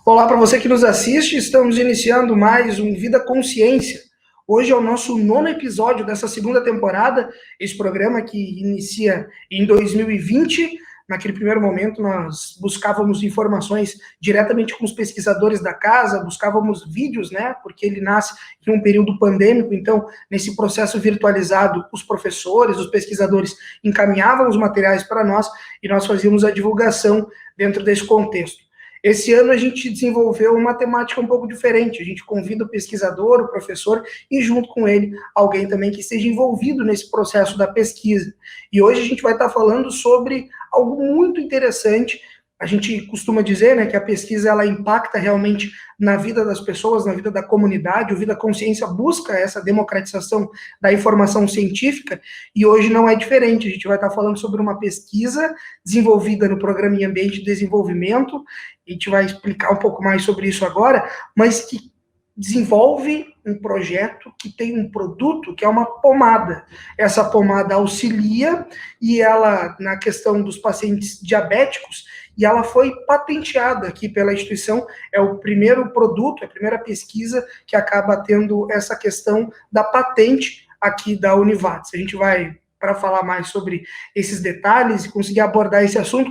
Olá para você que nos assiste, estamos iniciando mais um Vida Consciência. Hoje é o nosso nono episódio dessa segunda temporada, esse programa que inicia em 2020. Naquele primeiro momento nós buscávamos informações diretamente com os pesquisadores da casa, buscávamos vídeos, né, porque ele nasce em um período pandêmico, então nesse processo virtualizado, os professores, os pesquisadores encaminhavam os materiais para nós e nós fazíamos a divulgação dentro desse contexto. Esse ano a gente desenvolveu uma temática um pouco diferente. A gente convida o pesquisador, o professor, e junto com ele, alguém também que esteja envolvido nesse processo da pesquisa. E hoje a gente vai estar falando sobre algo muito interessante. A gente costuma dizer, né, que a pesquisa ela impacta realmente na vida das pessoas, na vida da comunidade. O Vida Consciência busca essa democratização da informação científica e hoje não é diferente. A gente vai estar falando sobre uma pesquisa desenvolvida no Programa em Ambiente de Desenvolvimento. A gente vai explicar um pouco mais sobre isso agora, mas que desenvolve um projeto que tem um produto que é uma pomada. Essa pomada auxilia e ela, na questão dos pacientes diabéticos, e ela foi patenteada aqui pela instituição, é o primeiro produto, a primeira pesquisa que acaba tendo essa questão da patente aqui da Univates. A gente vai, para falar mais sobre esses detalhes e conseguir abordar esse assunto,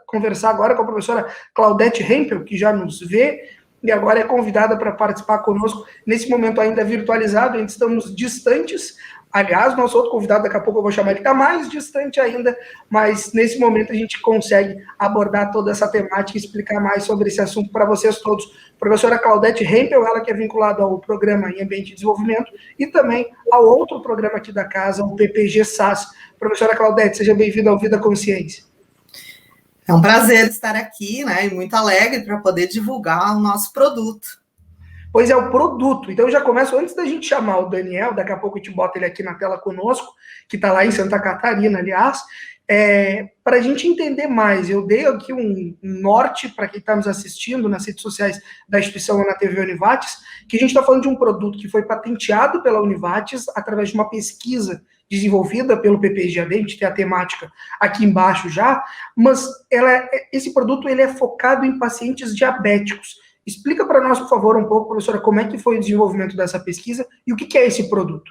conversar agora com a professora Claudete Hempel, que já nos vê, e agora é convidada para participar conosco, nesse momento ainda virtualizado, ainda estamos distantes. Aliás, nosso outro convidado, daqui a pouco eu vou chamar ele, está mais distante ainda, mas nesse momento a gente consegue abordar toda essa temática e explicar mais sobre esse assunto para vocês todos. Professora Claudete Hempel, ela que é vinculada ao Programa em Ambiente de Desenvolvimento e também ao outro programa aqui da casa, o PPG-SAS. Professora Claudete, seja bem-vinda ao Vida Consciência. É um prazer estar aqui, né, e muito alegre para poder divulgar o nosso produto. Pois é, o produto. Então, eu já começo, antes da gente chamar o Daniel, daqui a pouco a gente bota ele aqui na tela conosco, que está lá em Santa Catarina, aliás, para a gente entender mais. Eu dei aqui um norte para quem está nos assistindo nas redes sociais da instituição na TV Univates, que a gente está falando de um produto que foi patenteado pela Univates através de uma pesquisa desenvolvida pelo PPGAD, a gente tem a temática aqui embaixo já, mas esse produto ele é focado em pacientes diabéticos. Explica para nós, por favor, um pouco, professora, como é que foi o desenvolvimento dessa pesquisa e o que é esse produto?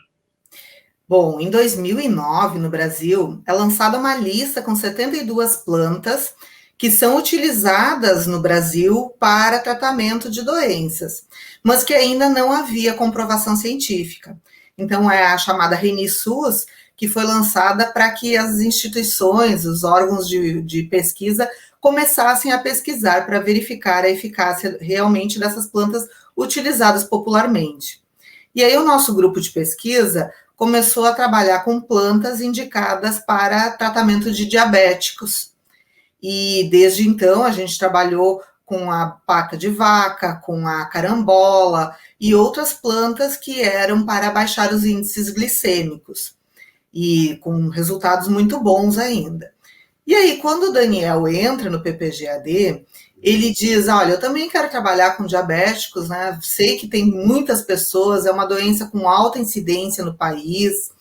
Bom, em 2009, no Brasil, é lançada uma lista com 72 plantas que são utilizadas no Brasil para tratamento de doenças, mas que ainda não havia comprovação científica. Então, é a chamada ReniSUS, que foi lançada para que as instituições, os órgãos de pesquisa, começassem a pesquisar para verificar a eficácia realmente dessas plantas utilizadas popularmente. E aí o nosso grupo de pesquisa começou a trabalhar com plantas indicadas para tratamento de diabéticos. E desde então a gente trabalhou com a pata de vaca, com a carambola e outras plantas que eram para baixar os índices glicêmicos, e com resultados muito bons ainda. E aí, quando o Daniel entra no PPGAD, ele diz, olha, eu também quero trabalhar com diabéticos, né? Sei que tem muitas pessoas, é uma doença com alta incidência no país,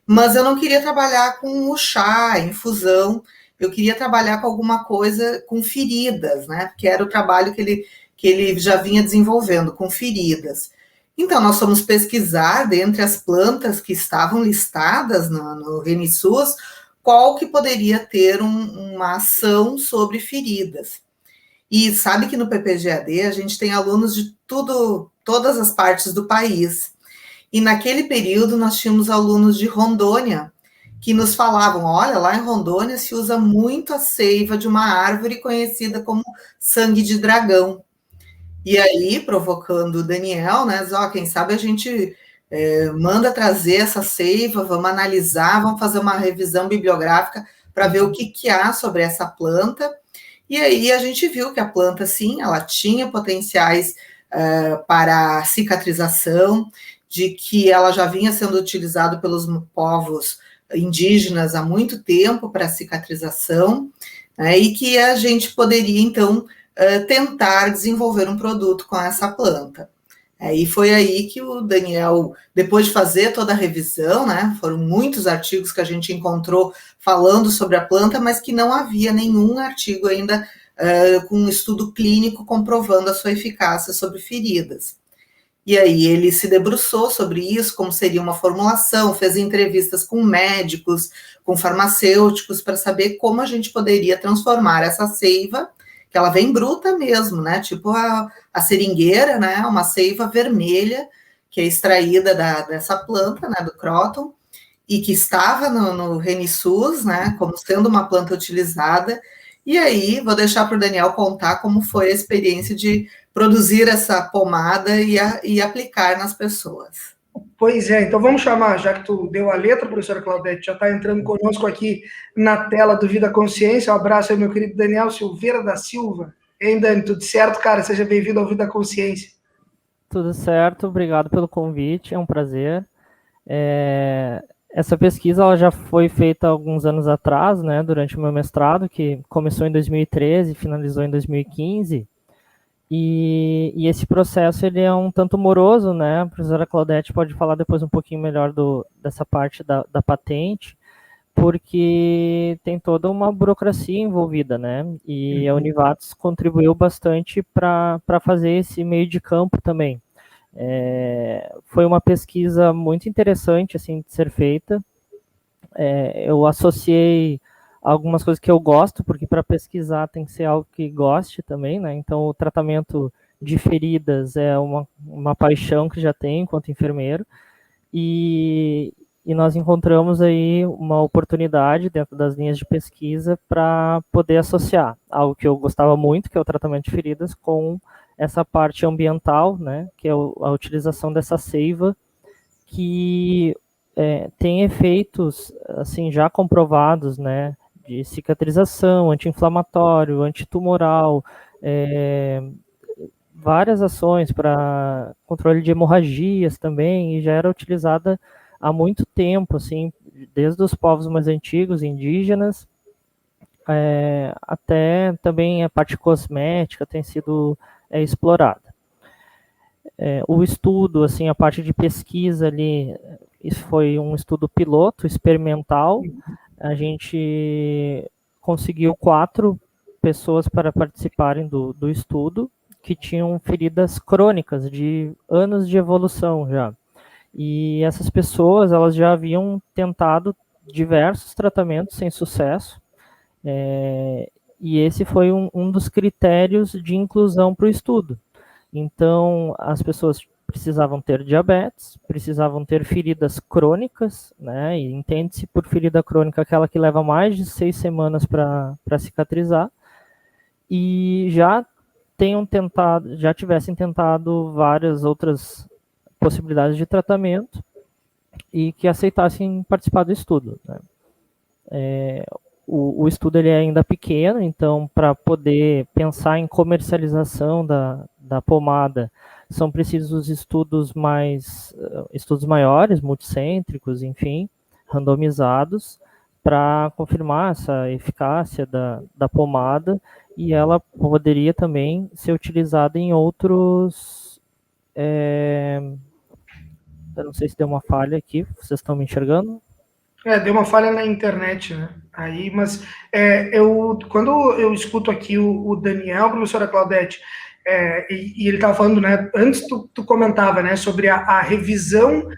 mas eu não queria trabalhar com o chá, infusão, eu queria trabalhar com alguma coisa com feridas, né? Que era o trabalho que ele já vinha desenvolvendo, com feridas. Então, nós fomos pesquisar, dentre as plantas que estavam listadas no ReniSUS, qual que poderia ter uma ação sobre feridas. E sabe que no PPGAD a gente tem alunos de todas as partes do país. E naquele período nós tínhamos alunos de Rondônia, que nos falavam, olha, lá em Rondônia se usa muito a seiva de uma árvore conhecida como sangue de dragão. E aí, provocando o Daniel, né, quem sabe a gente manda trazer essa seiva, vamos analisar, vamos fazer uma revisão bibliográfica para ver o que há sobre essa planta. E aí a gente viu que a planta, sim, ela tinha potenciais para cicatrização, de que ela já vinha sendo utilizada pelos povos indígenas há muito tempo para cicatrização, né, e que a gente poderia, então, tentar desenvolver um produto com essa planta. E foi aí que o Daniel, depois de fazer toda a revisão, né, foram muitos artigos que a gente encontrou falando sobre a planta, mas que não havia nenhum artigo ainda com um estudo clínico comprovando a sua eficácia sobre feridas. E aí ele se debruçou sobre isso, como seria uma formulação, fez entrevistas com médicos, com farmacêuticos, para saber como a gente poderia transformar essa seiva, que ela vem bruta mesmo, né? Tipo a seringueira, né? Uma seiva vermelha, que é extraída dessa planta, né? Do cróton, e que estava no ReniSUS, né? Como sendo uma planta utilizada. E aí, vou deixar para o Daniel contar como foi a experiência de produzir essa pomada e aplicar nas pessoas. Pois é, então vamos chamar, já que tu deu a letra, professora Claudete, já está entrando conosco aqui na tela do Vida Consciência. Um abraço aí, meu querido Daniel Silveira da Silva. Hein, Dani, tudo certo, cara? Seja bem-vindo ao Vida Consciência. Tudo certo, obrigado pelo convite, é um prazer. Essa pesquisa ela já foi feita alguns anos atrás, né, durante o meu mestrado, que começou em 2013 e finalizou em 2015. E esse processo ele é um tanto moroso, né? A professora Claudete pode falar depois um pouquinho melhor dessa parte da patente, porque tem toda uma burocracia envolvida, né? E a Univates contribuiu bastante para fazer esse meio de campo também. Foi uma pesquisa muito interessante assim, de ser feita. Eu associei algumas coisas que eu gosto, porque para pesquisar tem que ser algo que goste também, né? Então, o tratamento de feridas é uma paixão que já tenho enquanto enfermeiro, e nós encontramos aí uma oportunidade dentro das linhas de pesquisa para poder associar algo que eu gostava muito, que é o tratamento de feridas, com essa parte ambiental, né? Que é a utilização dessa seiva, que tem efeitos assim já comprovados, né? De cicatrização, anti-inflamatório, antitumoral, várias ações para controle de hemorragias também, e já era utilizada há muito tempo, assim, desde os povos mais antigos, indígenas, até também a parte cosmética tem sido explorada. O estudo, assim, a parte de pesquisa ali, isso foi um estudo piloto, experimental. A gente conseguiu 4 pessoas para participarem do estudo, que tinham feridas crônicas de anos de evolução já. E essas pessoas, elas já haviam tentado diversos tratamentos sem sucesso, e esse foi um dos critérios de inclusão para o estudo. Então, as pessoas precisavam ter diabetes, precisavam ter feridas crônicas, né? E entende-se por ferida crônica aquela que leva mais de 6 semanas para cicatrizar, e já tivessem tentado várias outras possibilidades de tratamento e que aceitassem participar do estudo, né? O estudo ele é ainda pequeno, então para poder pensar em comercialização da pomada, são precisos estudos maiores, multicêntricos, enfim, randomizados, para confirmar essa eficácia da pomada, e ela poderia também ser utilizada em outros... eu não sei se deu uma falha aqui, vocês estão me enxergando? Deu uma falha na internet, né? Aí, mas quando eu escuto aqui o Daniel, professora Claudete, e ele estava falando, né? Antes tu comentava, né, sobre a revisão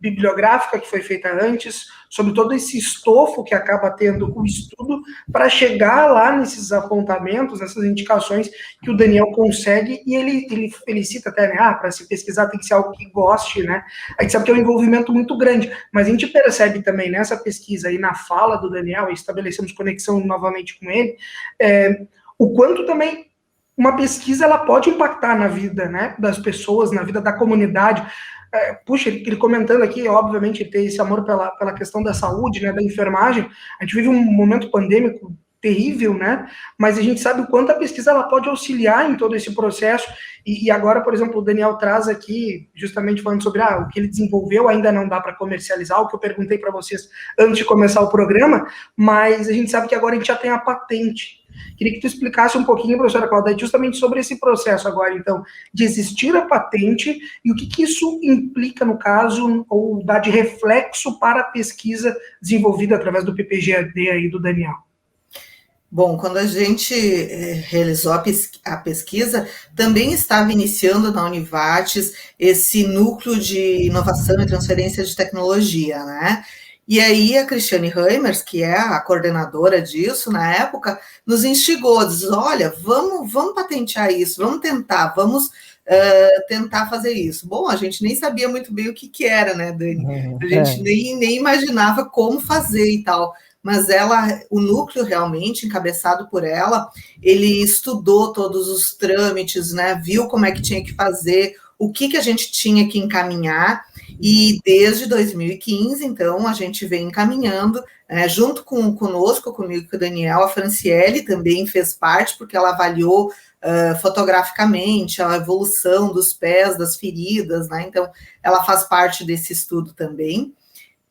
bibliográfica que foi feita antes, sobre todo esse estofo que acaba tendo o estudo para chegar lá nesses apontamentos, nessas indicações que o Daniel consegue, e ele cita até, né, para se pesquisar tem que ser algo que goste, né, a gente sabe que é um envolvimento muito grande, mas a gente percebe também nessa pesquisa e na fala do Daniel, e estabelecemos conexão novamente com ele, o quanto também uma pesquisa ela pode impactar na vida, né, das pessoas, na vida da comunidade. Puxa, ele comentando aqui, obviamente, ter esse amor pela questão da saúde, né, da enfermagem. A gente vive um momento pandêmico terrível, né, mas a gente sabe o quanto a pesquisa ela pode auxiliar em todo esse processo, e agora, por exemplo, o Daniel traz aqui, justamente falando sobre o que ele desenvolveu ainda não dá para comercializar, o que eu perguntei para vocês antes de começar o programa, mas a gente sabe que agora a gente já tem a patente. Queria que tu explicasse um pouquinho, professora Claudete, justamente sobre esse processo agora, então, de existir a patente e o que isso implica, no caso, ou dá de reflexo para a pesquisa desenvolvida através do PPGAD aí do Daniel. Bom, quando a gente realizou a pesquisa, também estava iniciando na Univates esse núcleo de inovação e transferência de tecnologia, né? E aí a Cristiane Reimers, que é a coordenadora disso na época, nos instigou, diz, olha, vamos patentear isso, vamos tentar fazer isso. Bom, a gente nem sabia muito bem o que era, né, Dani? A gente nem imaginava como fazer e tal. Mas o núcleo realmente, encabeçado por ela, ele estudou todos os trâmites, né? Viu como é que tinha que fazer, o que a gente tinha que encaminhar, e desde 2015, então, a gente vem encaminhando, junto conosco, comigo e com o Daniel, a Franciele também fez parte, porque ela avaliou fotograficamente a evolução dos pés, das feridas, né? Então, ela faz parte desse estudo também.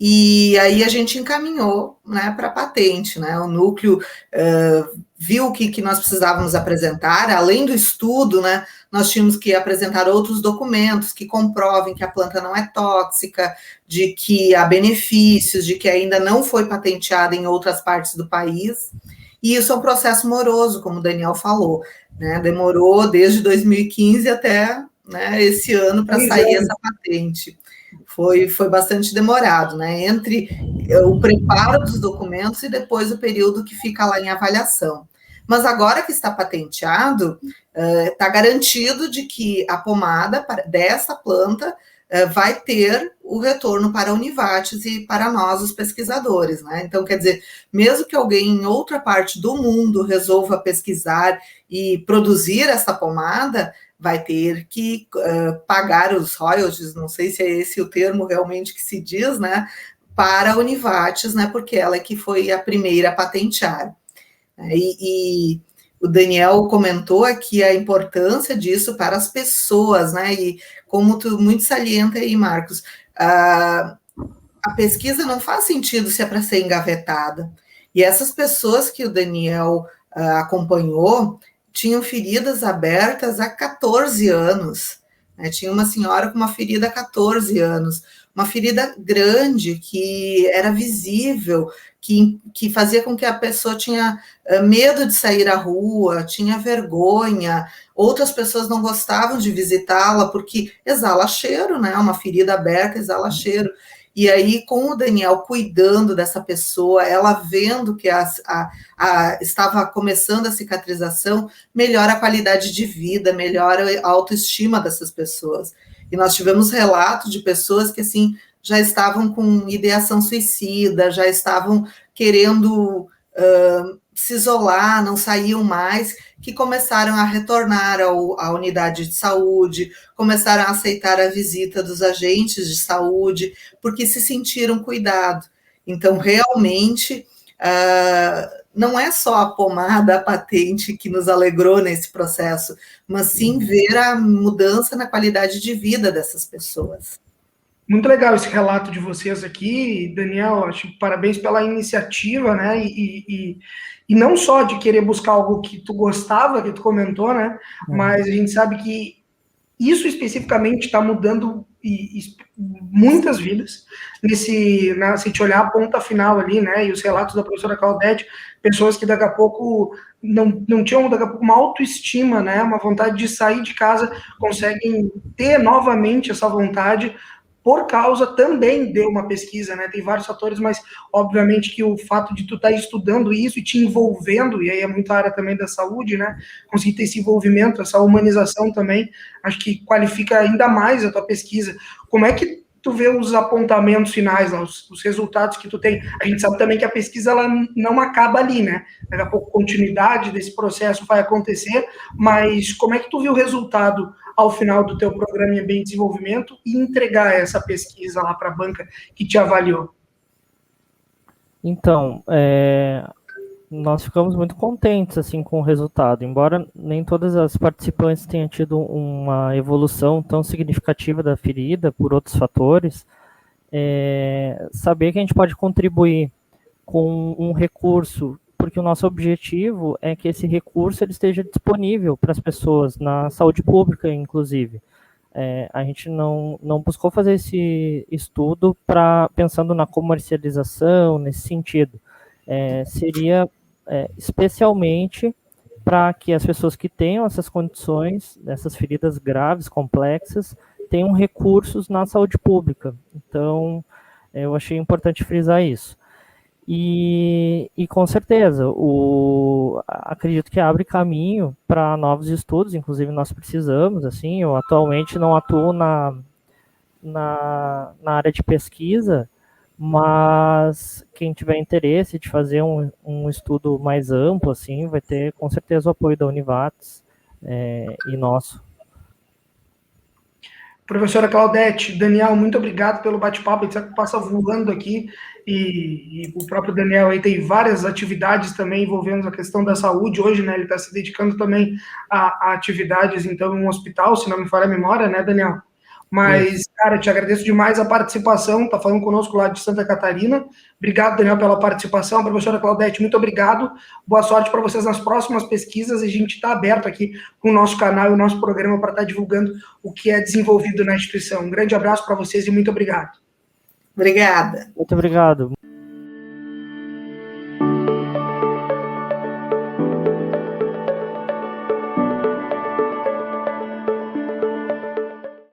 E aí a gente encaminhou, né, para a patente, né? O núcleo viu o que nós precisávamos apresentar, além do estudo, né? Nós tínhamos que apresentar outros documentos que comprovem que a planta não é tóxica, de que há benefícios, de que ainda não foi patenteada em outras partes do país. E isso é um processo moroso, como o Daniel falou, né? Demorou desde 2015 até, né, esse ano para sair essa patente. Foi bastante demorado, né? Entre o preparo dos documentos e depois o período que fica lá em avaliação. Mas agora que está patenteado, está garantido de que a pomada dessa planta vai ter o retorno para a Univates e para nós, os pesquisadores, né? Então, quer dizer, mesmo que alguém em outra parte do mundo resolva pesquisar e produzir essa pomada, vai ter que pagar os royalties, não sei se é esse o termo realmente que se diz, né, para a Univates, né, porque ela é que foi a primeira a patentear. E o Daniel comentou aqui a importância disso para as pessoas, né, e como tu muito salienta aí, Marcos, a pesquisa não faz sentido se é para ser engavetada. E essas pessoas que o Daniel acompanhou, tinham feridas abertas há 14 anos. Né? Tinha uma senhora com uma ferida há 14 anos, uma ferida grande que era visível, que fazia com que a pessoa tinha medo de sair à rua, tinha vergonha, outras pessoas não gostavam de visitá-la porque exala cheiro, né? Uma ferida aberta exala cheiro. E aí, com o Daniel cuidando dessa pessoa, ela vendo que estava começando a cicatrização, melhora a qualidade de vida, melhora a autoestima dessas pessoas. E nós tivemos relatos de pessoas que, assim, já estavam com ideação suicida, já estavam querendo se isolar, não saíam mais, que começaram a retornar à unidade de saúde, começaram a aceitar a visita dos agentes de saúde, porque se sentiram cuidados. Então, realmente, não é só a pomada, a patente que nos alegrou nesse processo, mas sim ver a mudança na qualidade de vida dessas pessoas. Muito legal esse relato de vocês aqui, Daniel. Acho que parabéns pela iniciativa, né? E não só de querer buscar algo que tu gostava, que tu comentou, né? Mas a gente sabe que isso especificamente está mudando muitas vidas. Se a gente olhar a ponta final ali, né? E os relatos da professora Claudete, pessoas que daqui a pouco não tinham daqui a pouco uma autoestima, né? Uma vontade de sair de casa, conseguem ter novamente essa vontade por causa também de uma pesquisa, né? Tem vários fatores, mas obviamente que o fato de tu estar estudando isso e te envolvendo, e aí é muita área também da saúde, né? Conseguir ter esse envolvimento, essa humanização também, acho que qualifica ainda mais a tua pesquisa. Como é que tu vê os apontamentos finais, os resultados que tu tem? A gente sabe também que a pesquisa ela não acaba ali, né? Daqui a pouco continuidade desse processo vai acontecer, mas como é que tu viu o resultado ao final do teu programa em bem desenvolvimento e entregar essa pesquisa lá para a banca que te avaliou? Então, nós ficamos muito contentes assim com o resultado, embora nem todas as participantes tenham tido uma evolução tão significativa da ferida por outros fatores. Saber que a gente pode contribuir com um recurso, porque o nosso objetivo é que esse recurso ele esteja disponível para as pessoas, na saúde pública, inclusive. A gente não buscou fazer esse estudo pensando na comercialização, nesse sentido. Seria especialmente para que as pessoas que tenham essas condições, essas feridas graves, complexas, tenham recursos na saúde pública. Então, eu achei importante frisar isso. E com certeza, acredito que abre caminho para novos estudos, inclusive nós precisamos, assim, eu atualmente não atuo na área de pesquisa, mas quem tiver interesse de fazer um estudo mais amplo, assim, vai ter com certeza o apoio da Univates e nosso. Professora Claudete, Daniel, muito obrigado pelo bate-papo, a gente passa voando aqui, e o próprio Daniel aí tem várias atividades também envolvendo a questão da saúde, hoje, né, ele está se dedicando também a atividades, então, em um hospital, se não me falha a memória, né, Daniel? Mas, cara, eu te agradeço demais a participação, tá falando conosco lá de Santa Catarina. Obrigado, Daniel, pela participação. Professora Claudete, muito obrigado. Boa sorte para vocês nas próximas pesquisas. A gente está aberto aqui com o nosso canal e o nosso programa para estar divulgando o que é desenvolvido na instituição. Um grande abraço para vocês e muito obrigado. Obrigada. Muito obrigado.